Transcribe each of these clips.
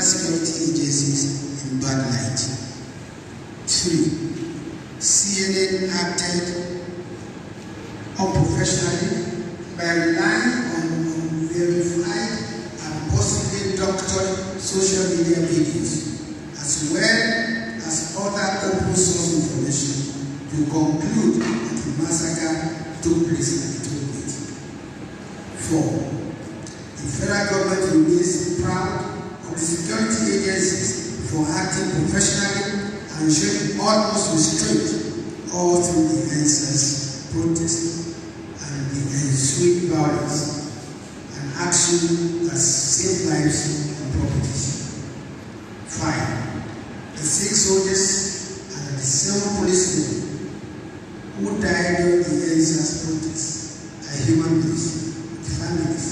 security agencies in bad light. 3. CNN acted unprofessionally by relying on unverified and possibly doctored social media videos, as well as other open source information, to conclude that the massacre took place at the toll gate. 4. The federal government remains proud of the security agencies for acting professionally and showing utmost restraint all through the NSAS protests and the ensuing violence and action that saved lives and properties. 5. The 6 soldiers and the 7 policemen who died during the NSAS protests are human beings with families,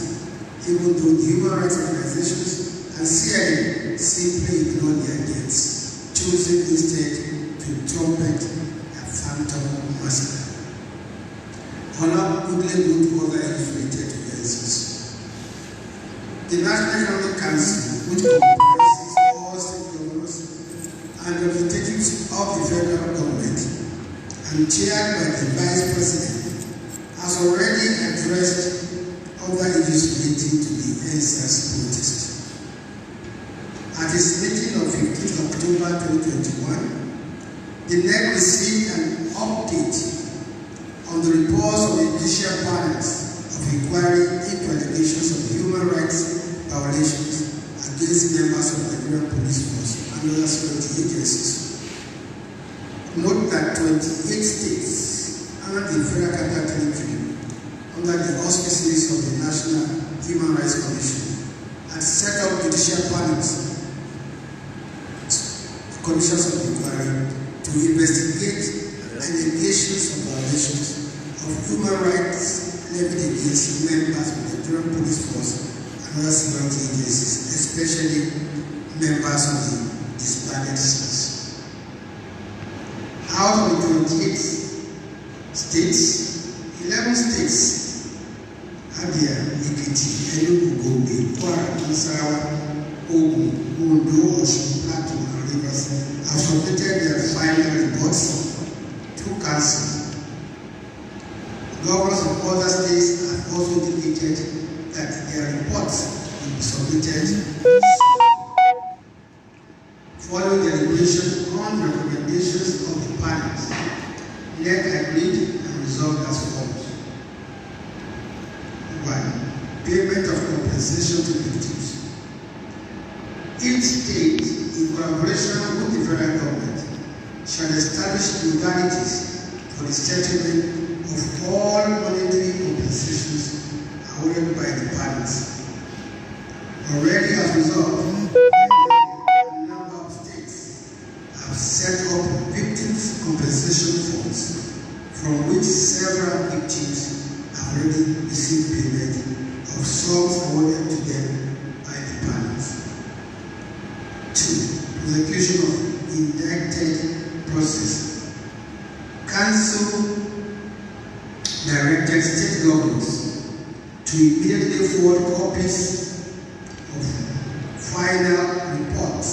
even though the human rights organizations and CIA simply ignored their deaths, choosing instead to trumpet a phantom massacre. Honor quickly moved to other issues-related events. The National Economic Council, which comprises all state governors and representatives of the federal government and chaired by the Vice President, has already addressed other issues relating to the NSAS protest. At its meeting of 15 October 2021, the NEC received an update on the reports of the judicial panels of inquiry into allegations of human rights violations against members of the Nigerian Police Force and other security agencies. Note that 28 states and the Federal Capital Territory, under the auspices of the National Human Rights Commission, had set up judicial panels, commissions of inquiry, to investigate allegations of violations of human rights levied against members of the Nigerian Police Force and other security agencies, especially members of the disbanded Sars. Out of the 28 states, 11 states, Abia, Ekiti, Enugu, Gombe, Kwara, Nasarawa, Ogun, Ondo, Osun, Plateau, and Rivers have submitted their final reports to Council. Governors of other states have also indicated that their reports will be submitted following the deliberation on recommendations of the panels. NEC agreed and resolved as follows. 1. Payment of compensation to victims. Each state, in collaboration with the federal government, shall establish modalities for the settlement of all monetary compensations awarded by the panels. Already as resolved, a number of states have set up victims' compensation funds, from which several victims have already received payment of sums awarded to them by the panels. 2. Prosecution of indicted process. Council directed state governments to immediately forward copies of final reports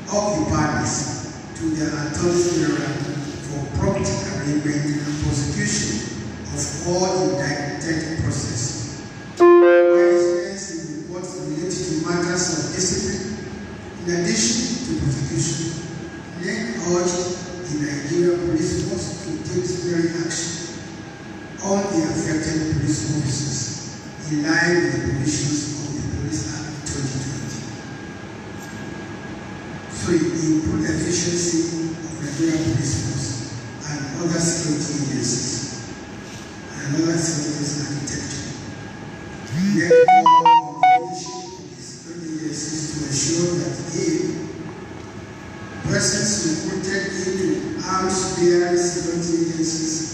of the parties to their attorneys general for prompt arraignment and prosecution of all indicted process. Whereas in reports related to matters of discipline, in addition to prosecution, NEC urged the Nigerian Police Force to take disciplinary action on the affected police officers in line with the provisions of the Police Act 2020. 3. Improve efficiency of Nigerian Police Force and other security agencies and other security architecture. NEC called on the leadership of the security agencies to ensure that A. Persons recruited into arms-bearing security agencies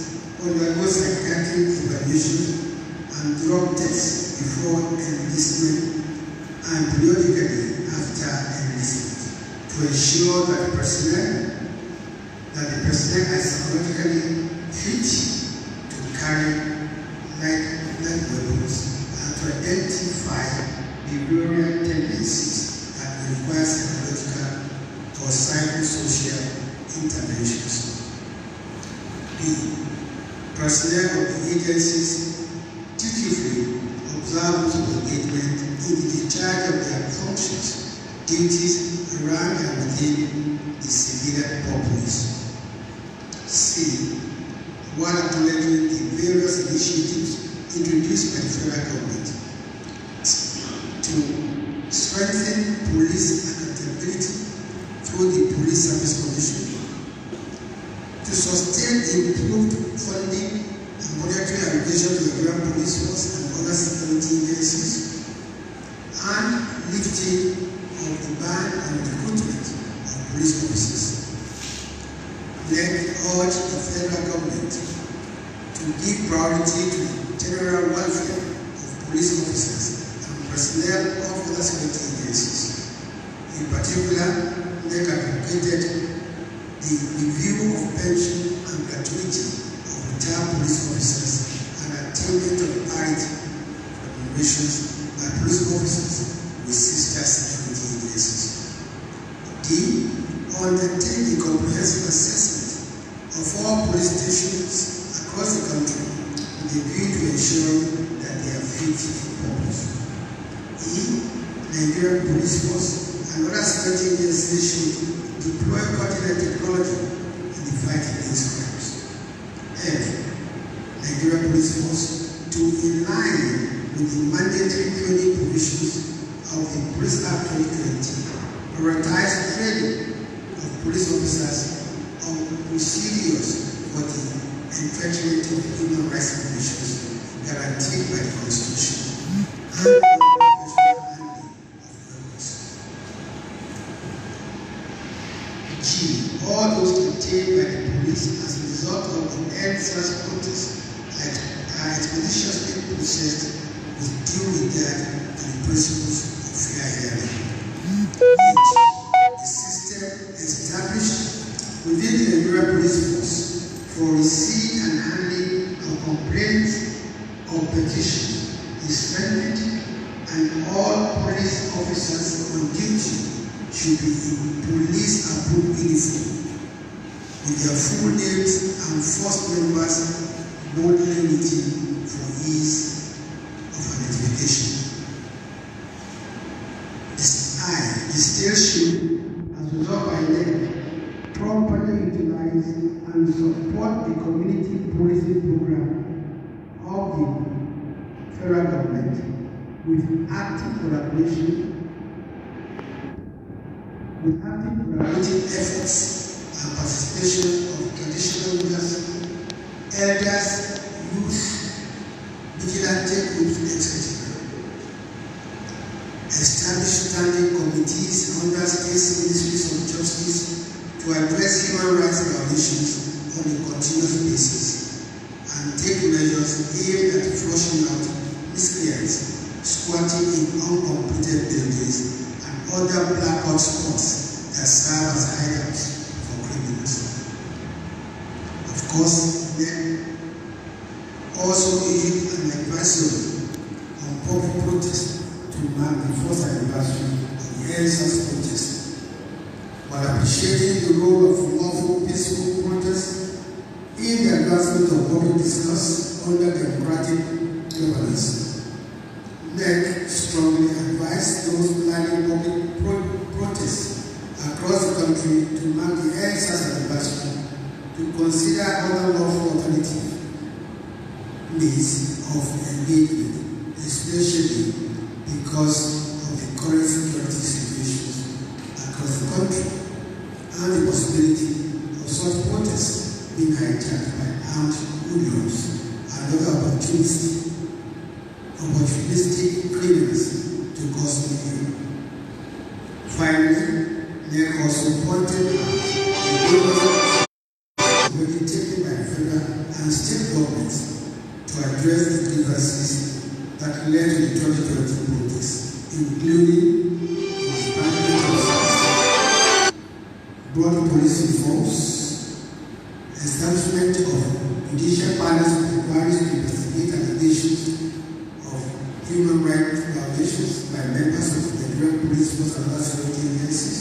undergo psychiatric evaluation and drug tests before enlistment and periodically after enlistment to ensure that the personnel are psychologically fit to carry light weapons and to identify behavioral tendencies that may judicial interventions. B. Personnel of the agencies dutifully observe rules of engagement in the discharge of their functions, duties around and within the civilian populace. C. While acknowledging the various initiatives introduced by the federal government to strengthen police accountability through the Police Service Commission, to sustain improved funding and monetary allocation to the Nigerian Police Force and other security agencies, and lifting of the ban on recruitment of police officers. Let me urge the federal government to give priority to the general welfare of police officers and personnel of other security agencies. In particular, let advocated the review of pension and gratuity of retired police officers and attainment of parity remunerations by police officers with sister security agencies. D. Undertake the comprehensive assessment of all police stations across the country with a view to ensuring that they are fit for purpose. E. Nigerian Police Force and other security agencies should deploy cutting-edge technology in the fight against crimes. F. Nigerian Police Force to align with the mandatory training provisions of the Police Act 2020, prioritize training of police officers on procedures for the entrenchment of human rights provisions guaranteed by the Constitution and the professional handling of weapons. G. All those detained by the police as a result of the Sars protest are expeditiously processed with due regard to the principles of fair hearing. The system established within the Nigerian Police Force for receipt and handling of complaints or petitions is strengthened, and all police officers on duty should be in police-approved uniform with their full names and force members boldly written for ease of identification. The state should, as resolved by them, properly utilize and support the community policing program of the federal government with active collaborative efforts and participation of traditional rulers, elders, youth, vigilante groups, etc. Establish standing committees under state ministries of justice to address human rights violations on a continuous basis and take measures aimed at flushing out miscreants squatting in uncompleted buildings and other blackout spots that serve as hideouts for criminals. Of course, then also issued an advisory on public protest to mark the first anniversary of the Sars protest, while appreciating the role of lawful peaceful protest in the advancement of public discourse under democratic governance. NEC strongly advised those planning public protests across the country to mark the Sars anniversary to consider other lawful alternative means of engagement, especially because of the current security situations across the country and the possibility of such protests being hijacked by armed hoodlums and other opportunistic criminals to cause injury. Finally, NEC also pointed out the measures taken by federal and state governments to address the grievances that led to the 2020 protests, including broad police reforms, establishment of judicial panels with inquiries to investigate allegations of human rights violations by members of the Nigerian Police Force and other security agencies,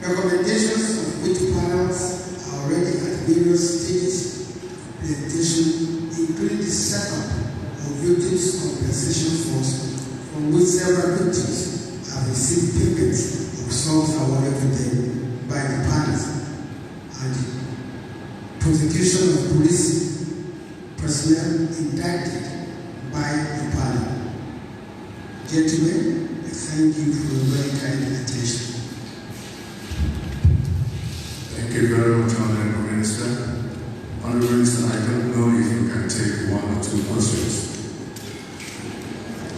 Recommendations of which panels are already at various stages of implementation, including the setup of victims' compensation funds, from which several victims have received payments of sums awarded to them by the panels, and prosecution of police personnel indicted by the panel. Gentlemen, I thank you for your very kind attention. Thank you very much, Honorable Minister. Honorable Minister, I don't know if you can take one or two questions.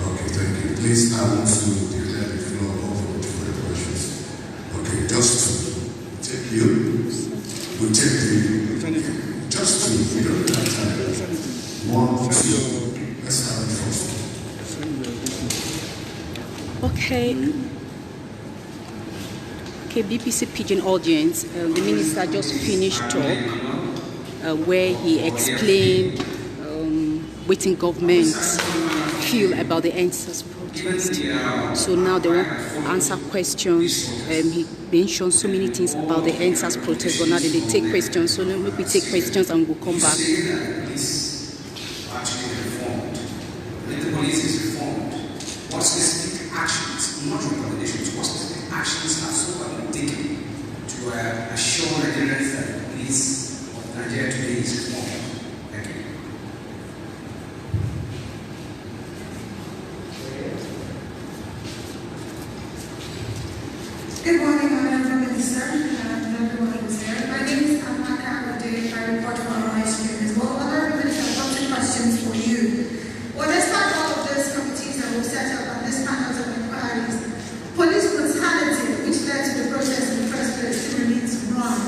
Okay, thank you. Please, I want to declare the floor open for the questions. Okay, just to take you. We'll take the just two. We don't have time. One, two. Let's have the first one. Okay, BBC Pidgin audience, the minister just finished talk where he explained what governments feel about the NSAS protest. So now they want to answer questions. He mentioned so many things about the NSAS protest, but now they take questions. So maybe we take questions and we'll come back. Actually reformed. If the police is reformed, what specific actions, not recommendations, what specific actions have so far been taken to assure Nigerians that the police of Nigeria today is reformed? Thank you. Good morning, Honorable Minister, and everyone who's there. My name is Amaka Abode. I report from my stream as well. Honorable Minister, I've got 2 questions for you. Well, despite all of those committees that we've set up and these panels of inquiries, police brutality, which led to the protest in the first place, still remains wrong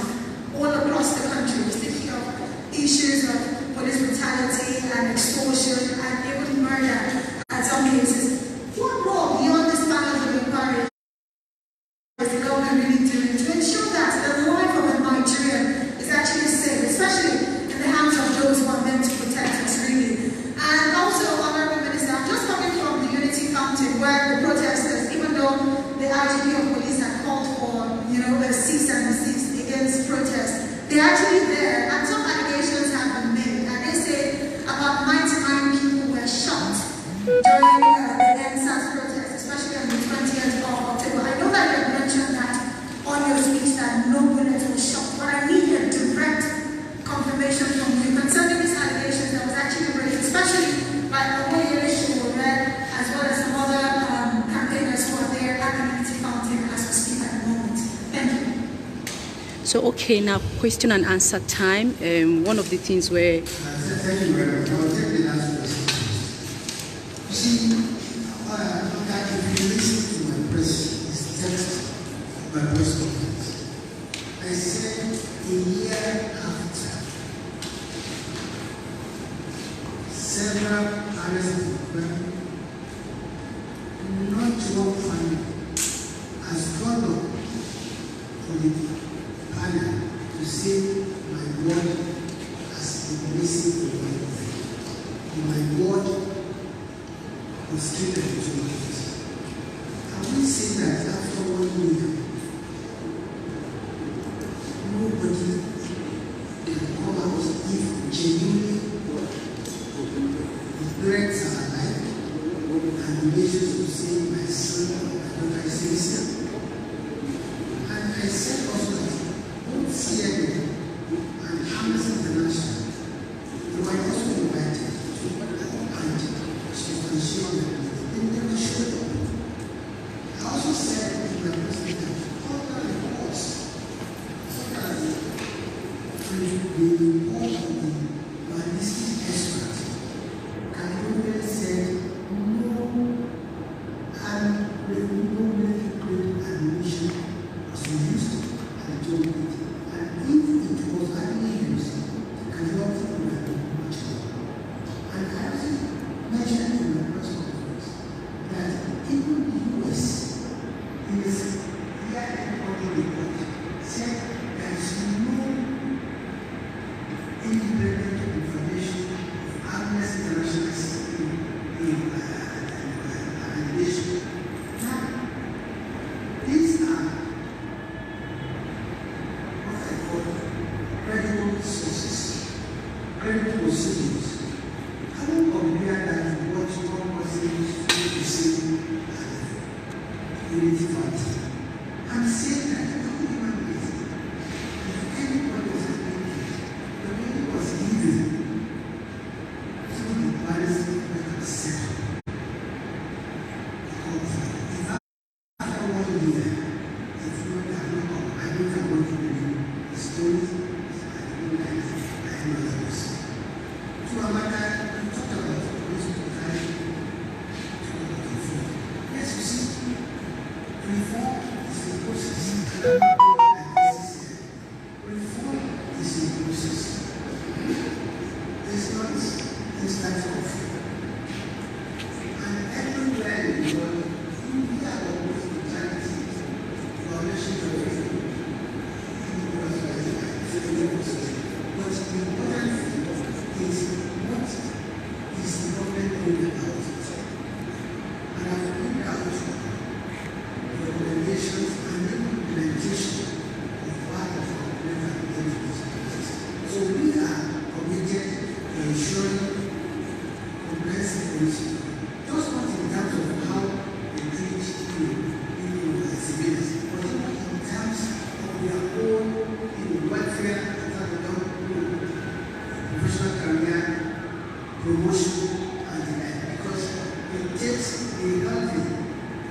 all across the country. We're speaking of issues of police brutality and extortion and even murder in some cases. What role beyond this panel of inquiry is the government really doing to ensure that the life of a Nigerian is actually safe, especially in the hands of those who are meant to protect us, really? And also, Honorable Minister, I'm just coming from the Unity Fountain where the protesters, even though the IGP of police had called for, a cease and desist against protest, they're actually there, and some allegations have been made, and they say about 99 people were shot during the NSAS protest, especially on the 20th of October. I know that you have mentioned that on your speech that no bullet was shot, but I need a direct confirmation from you concerning these allegations that was actually raised, especially by Omoyele Showore, as well as some other campaigners who are there at the Unity Fountain as we speak at the moment. Thank you. So, okay, now question and answer time. One of the things where... Thank you very much. I will take the last question. You see, if you listen to my press text, my press conference, I said a year after several arrests of women, not one family has gone up to the panel to say my word has been missing the word. My word was treated to office. Can we say that after 1 year, nobody can come out if genuinely the parents are alive and the relations will say my son or my daughter is innocent? And I said also that both CNN and Amnesty International, they were also invited to and substantiate them. They never showed up. I also said to my president that all the reports, and the report of the ballistic expert, Cameroon said no, and the no military grade ammunition was used and told it. And if it was Reform is a process. It's not instant coffee. And everywhere in the world, we are almost brutality, violation of freedom. But the important thing is what is the government doing about it. And I've pointed out recommendations and implementation of part of our government. So we are committed to ensuring comprehensive policy, just not in terms of how we treat civilians, but in terms of their own welfare, professional career, promotion, and the like, because it takes a healthy,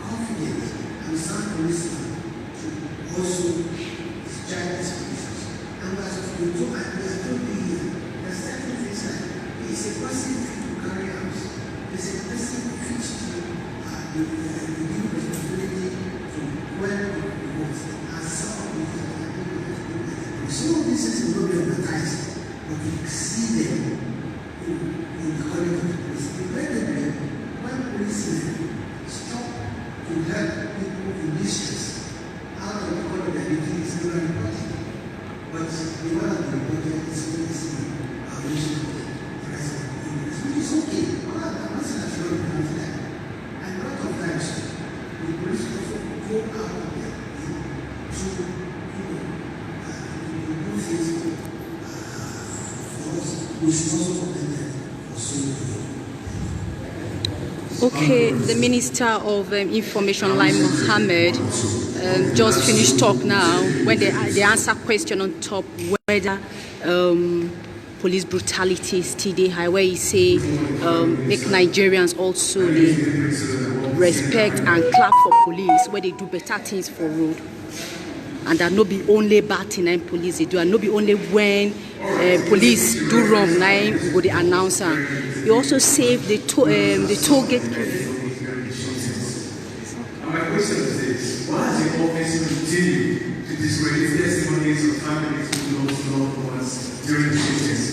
confident, and sound policeman to also discharge these functions. And as we do, and we are doing here, there's certain things like it's a person fit to carry out, it's a person fit to give responsibility to well works, and some of these are some of these things will not be advertised, but we see them in the college of the police. Invariably, when policemen stop to help people in distress out of the college that they think is not reported, but the one that the reported is witnessing our mission of the president, which is okay. I'm not saying that should not be done that. And a lot of times, the police also go out of their way to do things for us, which is also commended for so many. Okay, the Minister of Information, Lai Mohamed, just finished talk now when they answer question on top whether police brutality is still dey high, where he say make Nigerians also they respect and clap for police, where they do better things for road. And that no be only bad thing and police they do, and no be only when police do wrong now we go the announcer. He also saved the toll gate. My question is this: why has the office continued to discredit testimonies of families who lost loved ones during the shootings?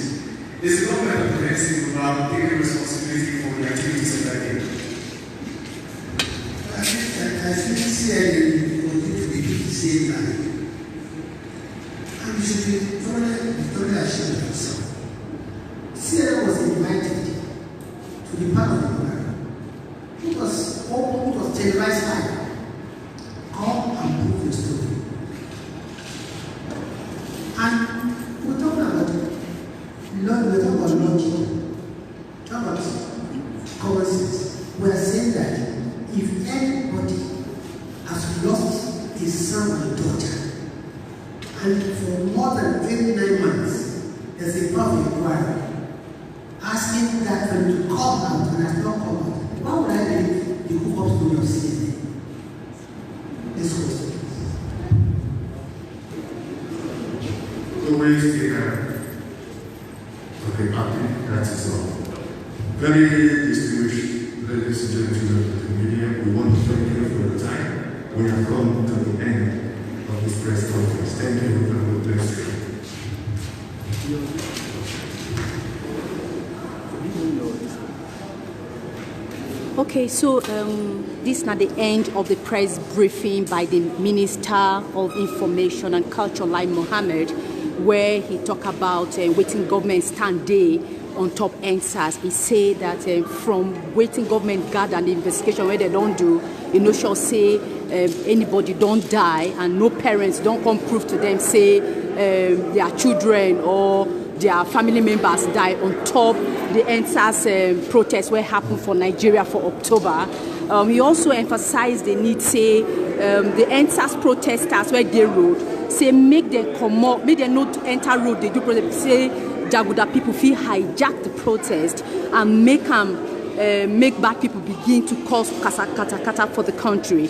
Is the government apprehensive about taking responsibility for the activities of that day? I think CNN continue to be the same line. And you should be totally ashamed of yourself. CNN was invited to be part of the program. It was open, it was televised live. Come and prove your story. And we're talking about logic, talking about common sense. We are saying that if anybody has lost his son or daughter, and for more than 89 months, there's a public inquiry asking that one to come out and has not come out, why would I believe the hookup story of CNN? This question. The way to take care. Okay, happy, that is all. Very distinguished ladies and gentlemen of the media, we want to thank you for your time. We have come to the end of this press conference. Thank you and God bless you. Okay, so this is not the end of the press briefing by the Minister of Information and Culture, Lai Mohamed, where he talked about waiting government stand day on top Sars. He said that from waiting government gather and the investigation where they don't do, you know, shall say anybody don't die and no parents don't come prove to them say their children or their family members die on top the Sars protest where happened for Nigeria for October. He also emphasized the need, say, the Sars protesters where they road, say make them come up, make them not enter road, they do protest, say Jaguda people feel hijack the protest and make them make bad people begin to cause kata for the country.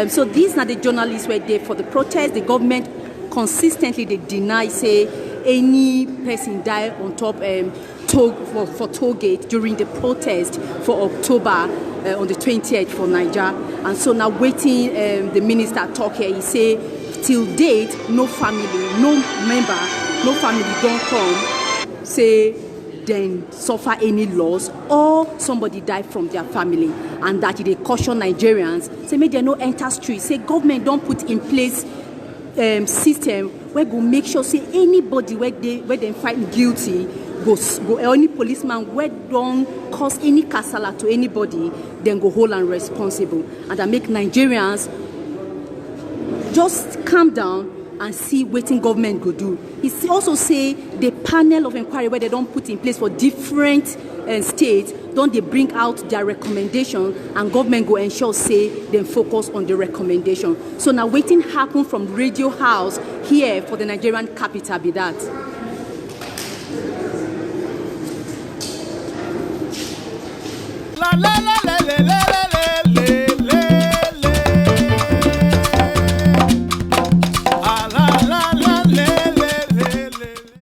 So these are the journalists were there for the protest. The government consistently they deny, say, any person die on top for toll gate during the protest for October on the 20th for Niger. And so now waiting the minister talk here, he say till date, no family, no member, no family don't come, say, then suffer any loss or somebody die from their family, and that they caution Nigerians, say make they no enter street, say government don't put in place system where go make sure say anybody where they find guilty go any policeman where don't cause any kasala to anybody, then go hold and responsible, and that make Nigerians just calm down and see wetin government go do. He also say the panel of inquiry where they don't put in place for different states, don't they bring out their recommendation, and government go ensure say them focus on the recommendation. So now waiting happen from Radio House here for the Nigerian capital be that. La la la.